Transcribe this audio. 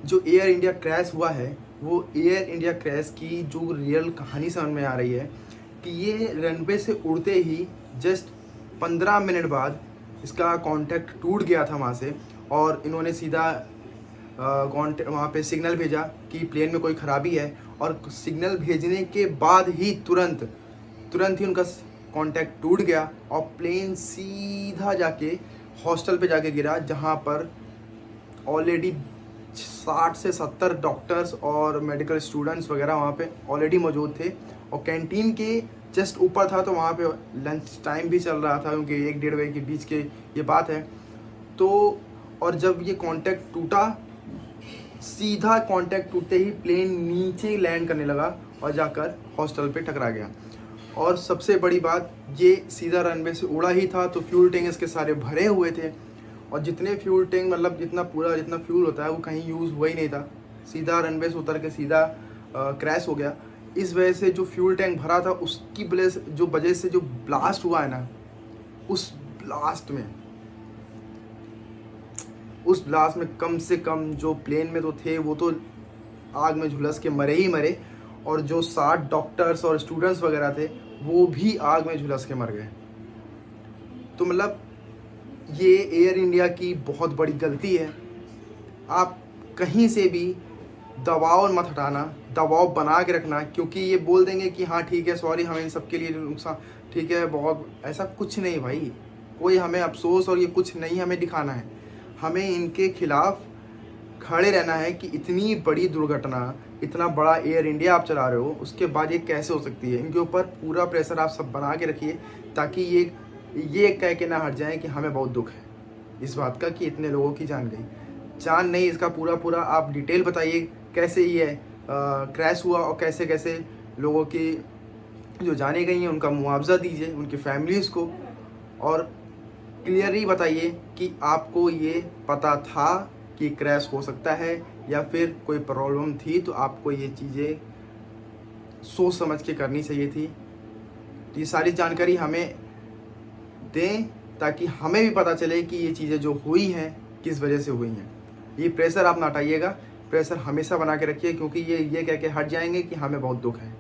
जो air India crash हुआ है वो एयर इंडिया क्रैश की जो रियल कहानी समझ में आ रही है कि ये रनवे से उड़ते ही जस्ट 15 मिनट बाद इसका कांटेक्ट टूट गया था वहाँ से, और इन्होंने सीधा वहाँ पे सिग्नल भेजा कि प्लेन में कोई ख़राबी है, और सिग्नल भेजने के बाद ही तुरंत ही उनका कांटेक्ट टूट गया और प्लेन सीधा जाके हॉस्टल पे जाके गिरा, जहाँ पर ऑलरेडी 60 से 70 डॉक्टर्स और मेडिकल स्टूडेंट्स वगैरह वहाँ पे ऑलरेडी मौजूद थे, और कैंटीन के जस्ट ऊपर था, तो वहाँ पे लंच टाइम भी चल रहा था क्योंकि 1-1.5 बजे के बीच के ये बात है। तो और जब ये कांटेक्ट टूटा, सीधा कांटेक्ट टूटते ही प्लेन नीचे लैंड करने लगा और जाकर हॉस्टल पे टकरा गया। और सबसे बड़ी बात, ये सीधा रनवे से उड़ा ही था, तो फ्यूल टैंक इसके सारे भरे हुए थे, और जितने फ्यूल टैंक मतलब जितना फ्यूल होता है वो कहीं यूज़ हुआ ही नहीं था, सीधा रनवे से उतर के सीधा क्रैश हो गया। इस वजह से जो फ्यूल टैंक भरा था उसकी वजह से जो ब्लास्ट हुआ है ना, उस ब्लास्ट में कम से कम जो प्लेन में तो थे वो तो आग में झुलस के मरे ही मरे, और जो 60 डॉक्टर्स और स्टूडेंट्स वगैरह थे वो भी आग में झुलस के मर गए। तो मतलब ये एयर इंडिया की बहुत बड़ी गलती है। आप कहीं से भी दबाव मत हटाना, दबाव बना के रखना, क्योंकि ये बोल देंगे कि हाँ ठीक है, सॉरी, हमें इन सब के लिए नुकसान, ठीक है, बहुत, ऐसा कुछ नहीं भाई, कोई हमें अफसोस और ये कुछ नहीं हमें दिखाना है। हमें इनके खिलाफ खड़े रहना है कि इतनी बड़ी दुर्घटना, इतना बड़ा एयर इंडिया आप चला रहे हो, उसके बाद ये कैसे हो सकती है। इनके ऊपर पूरा प्रेशर आप सब बना के रखिए, ताकि ये कह के ना हट जाए कि हमें बहुत दुख है इस बात का कि इतने लोगों की जान गई। जान नहीं, इसका पूरा आप डिटेल बताइए, कैसे ये क्रैश हुआ और कैसे कैसे लोगों की जो जाने गई हैं उनका मुआवजा दीजिए उनकी फैमिलीज़ को, और क्लियरली बताइए कि आपको ये पता था कि क्रैश हो सकता है या फिर कोई प्रॉब्लम थी, तो आपको ये चीज़ें सोच समझ के करनी चाहिए थी। ये सारी जानकारी हमें दें ताकि हमें भी पता चले कि ये चीज़ें जो हुई हैं किस वजह से हुई हैं। ये प्रेशर आप ना हटाइएगा, प्रेशर हमेशा बना के रखिए, क्योंकि ये कह के हट जाएंगे कि हमें बहुत दुख है।